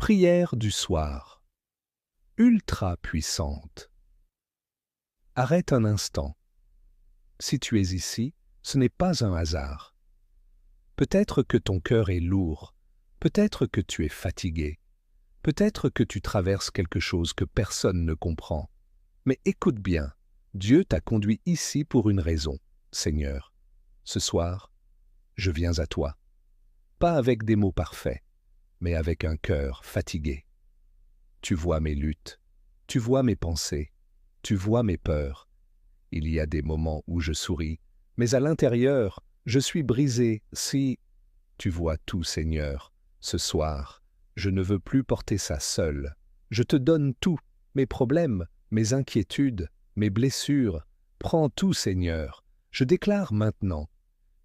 Prière du soir. Ultra puissante. Arrête un instant. Si tu es ici, ce n'est pas un hasard. Peut-être que ton cœur est lourd, peut-être que tu es fatigué, peut-être que tu traverses quelque chose que personne ne comprend. Mais écoute bien, Dieu t'a conduit ici pour une raison, Seigneur. Ce soir, je viens à toi. Pas avec des mots parfaits, mais avec un cœur fatigué. Tu vois mes luttes, tu vois mes pensées, tu vois mes peurs. Il y a des moments où je souris, mais à l'intérieur, je suis brisé. Si tu vois tout, Seigneur, ce soir, je ne veux plus porter ça seul. Je te donne tout, mes problèmes, mes inquiétudes, mes blessures. Prends tout, Seigneur. Je déclare maintenant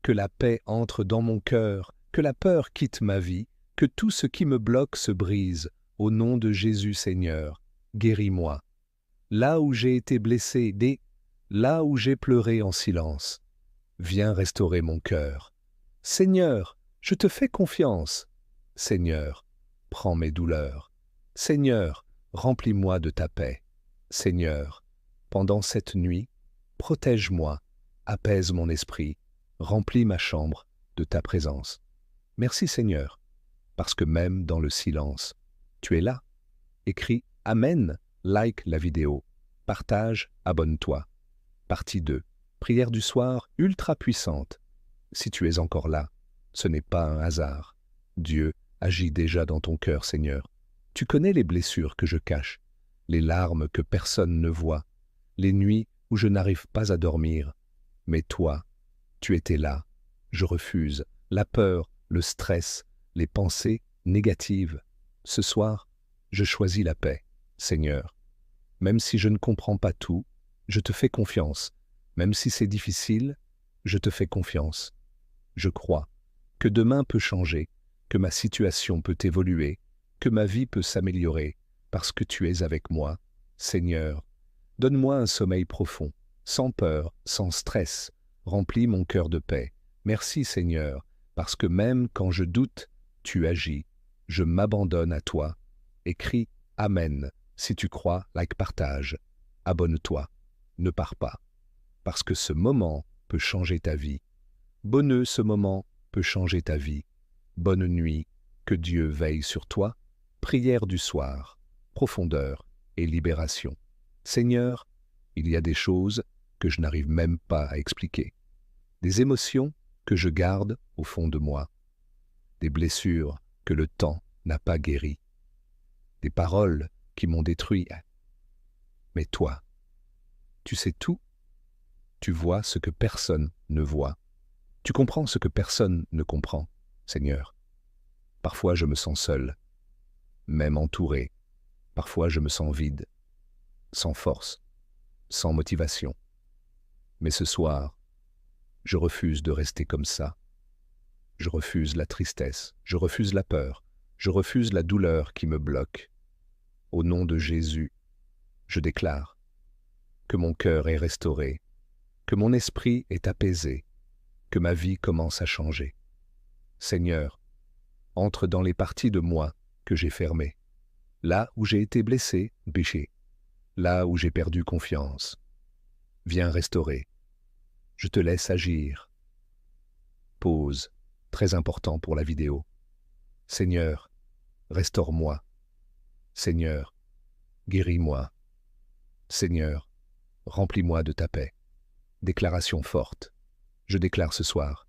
que la paix entre dans mon cœur, que la peur quitte ma vie, que tout ce qui me bloque se brise. Au nom de Jésus, Seigneur, guéris-moi. Là où j'ai été blessé, là où j'ai pleuré en silence, viens restaurer mon cœur. Seigneur, je te fais confiance. Seigneur, prends mes douleurs. Seigneur, remplis-moi de ta paix. Seigneur, pendant cette nuit, protège-moi, apaise mon esprit, remplis ma chambre de ta présence. Merci Seigneur, parce que même dans le silence, tu es là. Écris Amen, like la vidéo, partage, abonne-toi. Partie 2. Prière du soir ultra puissante. Si tu es encore là, ce n'est pas un hasard. Dieu agit déjà dans ton cœur, Seigneur. Tu connais les blessures que je cache, les larmes que personne ne voit, les nuits où je n'arrive pas à dormir. Mais toi, tu étais là. Je refuse la peur, le stress, les pensées négatives. Ce soir, je choisis la paix, Seigneur. Même si je ne comprends pas tout, je te fais confiance. Même si c'est difficile, je te fais confiance. Je crois que demain peut changer, que ma situation peut évoluer, que ma vie peut s'améliorer, parce que tu es avec moi. Seigneur, donne-moi un sommeil profond, sans peur, sans stress. Remplis mon cœur de paix. Merci Seigneur, parce que même quand je doute, tu agis. Je m'abandonne à toi. Écris Amen. Si tu crois, like, partage. Abonne-toi. Ne pars pas. Parce que ce moment peut changer ta vie. Bonneux, ce moment peut changer ta vie. Bonne nuit. Que Dieu veille sur toi. Prière du soir. Profondeur et libération. Seigneur, il y a des choses que je n'arrive même pas à expliquer. Des émotions que je garde au fond de moi. Des blessures que le temps n'a pas guéries. Des paroles qui m'ont détruit. Mais toi, tu sais tout. Tu vois ce que personne ne voit. Tu comprends ce que personne ne comprend, Seigneur. Parfois je me sens seul, même entouré. Parfois je me sens vide, sans force, sans motivation. Mais ce soir, je refuse de rester comme ça. Je refuse la tristesse, je refuse la peur, je refuse la douleur qui me bloque. Au nom de Jésus, je déclare que mon cœur est restauré, que mon esprit est apaisé, que ma vie commence à changer. Seigneur, entre dans les parties de moi que j'ai fermées, là où j'ai été blessé, péché, là où j'ai perdu confiance. Viens restaurer. Je te laisse agir. Pause, très important pour la vidéo. Seigneur, restaure-moi. Seigneur, guéris-moi. Seigneur, remplis-moi de ta paix. Déclaration forte. Je déclare ce soir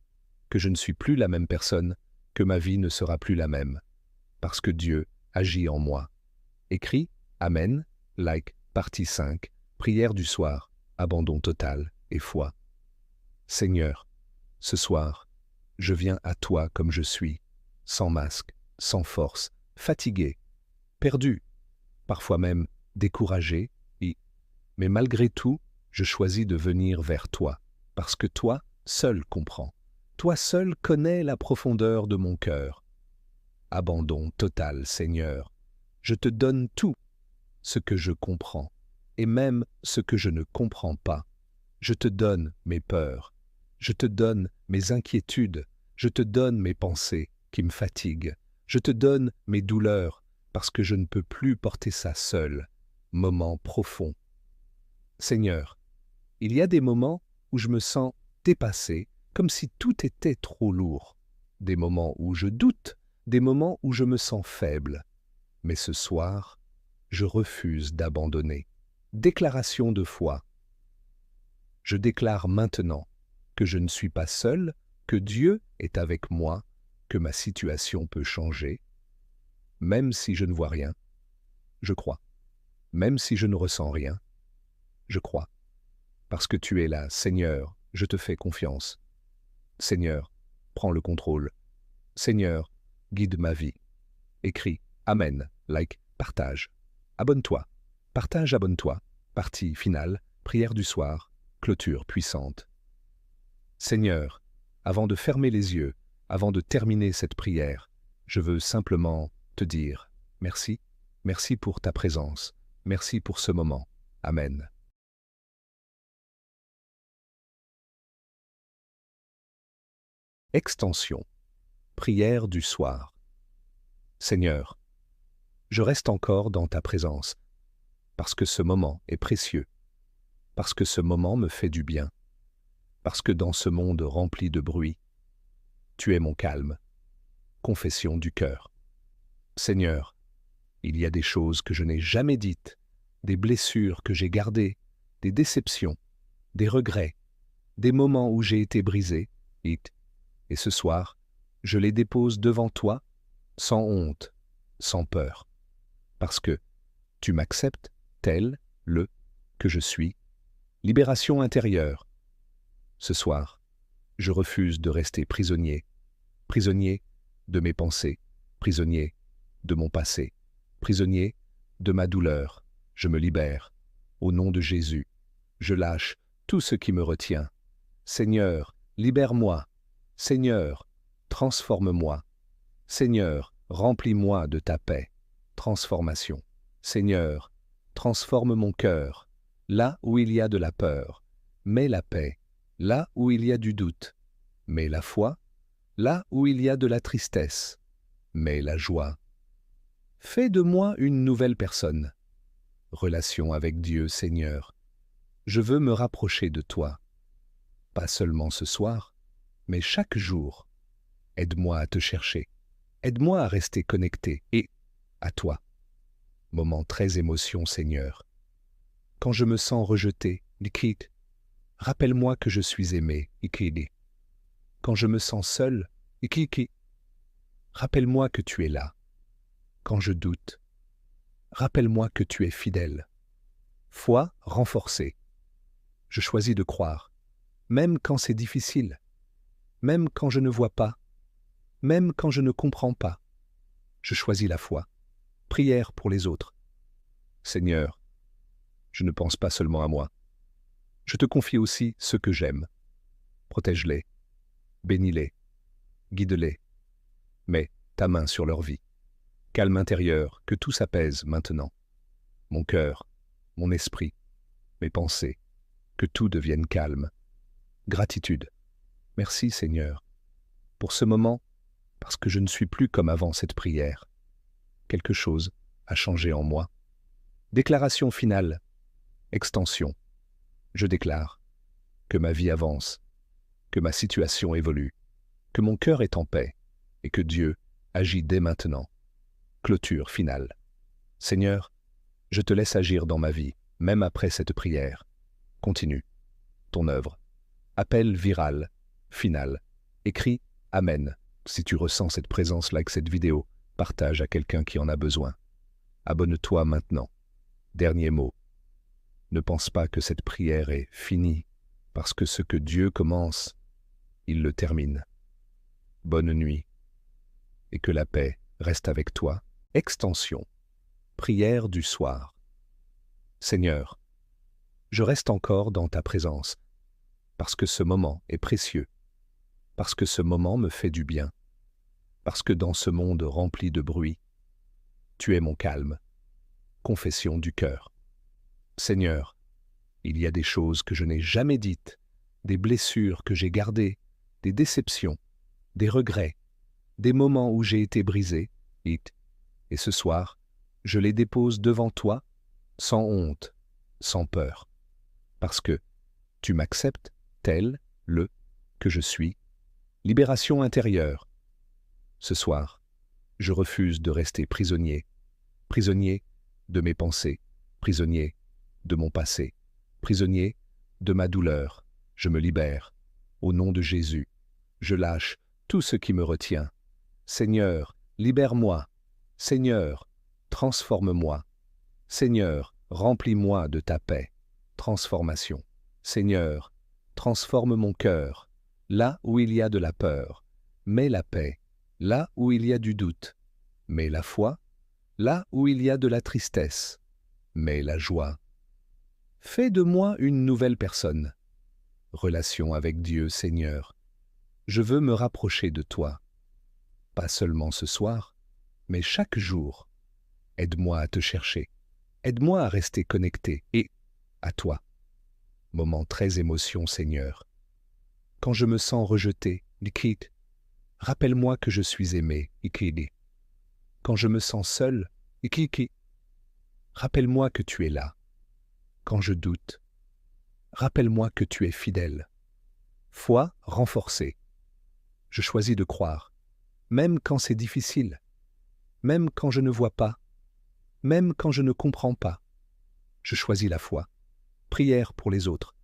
que je ne suis plus la même personne, que ma vie ne sera plus la même, parce que Dieu agit en moi. Écris Amen, like, partie 5, prière du soir, abandon total et foi. Seigneur, ce soir, je viens à toi comme je suis, sans masque, sans force, fatigué, perdu, parfois même découragé, mais malgré tout, je choisis de venir vers toi, parce que toi seul comprends, toi seul connais la profondeur de mon cœur. Abandon total, Seigneur, je te donne tout ce que je comprends, et même ce que je ne comprends pas. Je te donne mes peurs, je te donne mes inquiétudes, je te donne mes pensées qui me fatiguent, je te donne mes douleurs, parce que je ne peux plus porter ça seul. Moment profond. Seigneur, il y a des moments où je me sens dépassé, comme si tout était trop lourd. Des moments où je doute, des moments où je me sens faible. Mais ce soir, je refuse d'abandonner. Déclaration de foi. Je déclare maintenant que je ne suis pas seul, que Dieu est avec moi, que ma situation peut changer. Même si je ne vois rien, je crois. Même si je ne ressens rien, je crois. Parce que tu es là, Seigneur, je te fais confiance. Seigneur, prends le contrôle. Seigneur, guide ma vie. Écris, Amen, like, partage. Abonne-toi. Partage, abonne-toi. Partie finale, prière du soir, clôture puissante. Seigneur, avant de fermer les yeux, avant de terminer cette prière, je veux simplement te dire merci, merci pour ta présence, merci pour ce moment. Amen. Extension. Prière du soir. Seigneur, je reste encore dans ta présence, parce que ce moment est précieux, parce que ce moment me fait du bien, parce que dans ce monde rempli de bruit, tu es mon calme. Confession du cœur. Seigneur, il y a des choses que je n'ai jamais dites, des blessures que j'ai gardées, des déceptions, des regrets, des moments où j'ai été brisé, et ce soir, je les dépose devant toi, sans honte, sans peur, parce que tu m'acceptes tel, le, que je suis. Libération intérieure. Ce soir, je refuse de rester prisonnier, prisonnier de mes pensées, prisonnier de mon passé, prisonnier de ma douleur. Je me libère. Au nom de Jésus, je lâche tout ce qui me retient. Seigneur, libère-moi. Seigneur, transforme-moi. Seigneur, remplis-moi de ta paix. Transformation. Seigneur, transforme mon cœur. Là où il y a de la peur, mets la paix. Là où il y a du doute, mets la foi. Là où il y a de la tristesse, mets la joie. Fais de moi une nouvelle personne. Relation avec Dieu, Seigneur. Je veux me rapprocher de toi. Pas seulement ce soir, mais chaque jour. Aide-moi à te chercher. Aide-moi à rester connecté et à toi. Moment très émotion, Seigneur. Quand je me sens rejeté, rappelle-moi que je suis aimé, Quand je me sens seul, rappelle-moi que tu es là. Quand je doute, rappelle-moi que tu es fidèle. Foi renforcée. Je choisis de croire, même quand c'est difficile, même quand je ne vois pas, même quand je ne comprends pas. Je choisis la foi. Prière pour les autres. Seigneur, je ne pense pas seulement à moi. Je te confie aussi ceux que j'aime. Protège-les, bénis-les, guide-les. Mets ta main sur leur vie. Calme intérieur, que tout s'apaise maintenant. Mon cœur, mon esprit, mes pensées, que tout devienne calme. Gratitude. Merci Seigneur, pour ce moment, parce que je ne suis plus comme avant cette prière. Quelque chose a changé en moi. Déclaration finale. Extension. Je déclare que ma vie avance, que ma situation évolue, que mon cœur est en paix et que Dieu agit dès maintenant. Clôture finale. Seigneur, je te laisse agir dans ma vie, même après cette prière. Continue ton œuvre. Appel viral, final. Écris Amen. Si tu ressens cette présence, like cette vidéo, partage à quelqu'un qui en a besoin. Abonne-toi maintenant. Dernier mot. Ne pense pas que cette prière est finie, parce que ce que Dieu commence, il le termine. Bonne nuit, et que la paix reste avec toi. Extension. Prière du soir. Seigneur, je reste encore dans ta présence, parce que ce moment est précieux, parce que ce moment me fait du bien, parce que dans ce monde rempli de bruit, tu es mon calme. Confession du cœur. Seigneur, il y a des choses que je n'ai jamais dites, des blessures que j'ai gardées, des déceptions, des regrets, des moments où j'ai été brisé, et ce soir, je les dépose devant toi, sans honte, sans peur, parce que tu m'acceptes tel, que je suis. Libération intérieure. Ce soir, je refuse de rester prisonnier, prisonnier de mes pensées, prisonnier de mon passé, prisonnier de ma douleur. Je me libère. Au nom de Jésus, je lâche tout ce qui me retient. Seigneur, libère-moi. Seigneur, transforme-moi. Seigneur, remplis-moi de ta paix. Transformation. Seigneur, transforme mon cœur. Là où il y a de la peur, mets la paix. Là où il y a du doute, mets la foi. Là où il y a de la tristesse, mets la joie. Fais de moi une nouvelle personne. Relation avec Dieu, Seigneur. Je veux me rapprocher de toi. Pas seulement ce soir, mais chaque jour. Aide-moi à te chercher. Aide-moi à rester connecté et à toi. Moment très émotion, Seigneur. Quand je me sens rejeté, rappelle-moi que je suis aimé, Quand je me sens seul, rappelle-moi que tu es là. Quand je doute, rappelle-moi que tu es fidèle. Foi renforcée. Je choisis de croire, même quand c'est difficile, même quand je ne vois pas, même quand je ne comprends pas. Je choisis la foi. Prière pour les autres.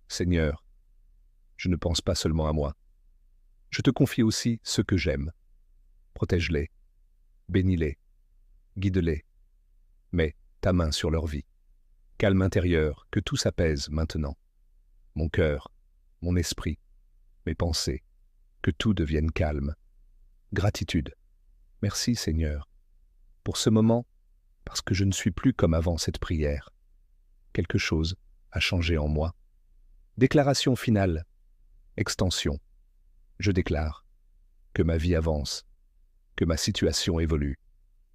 Seigneur, je ne pense pas seulement à moi. Je te confie aussi ceux que j'aime. Protège-les, bénis-les, guide-les. Mets ta main sur leur vie. Calme intérieur, que tout s'apaise maintenant. Mon cœur, mon esprit, mes pensées, que tout devienne calme. Gratitude. Merci Seigneur, pour ce moment, parce que je ne suis plus comme avant cette prière. Quelque chose a changé en moi. Déclaration finale. Extension. Je déclare que ma vie avance, que ma situation évolue,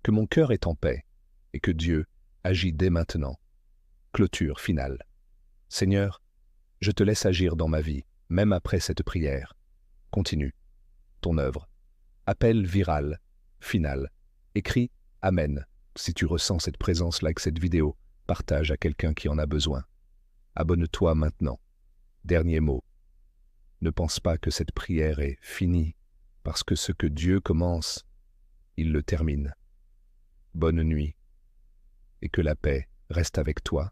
que mon cœur est en paix et que Dieu agit dès maintenant. Clôture finale. Seigneur, je te laisse agir dans ma vie, même après cette prière. Continue ton œuvre. Appel viral, final. Écris Amen. Si tu ressens cette présence, like cette vidéo, partage à quelqu'un qui en a besoin. Abonne-toi maintenant. Dernier mot. Ne pense pas que cette prière est finie, parce que ce que Dieu commence, il le termine. Bonne nuit, et que la paix reste avec toi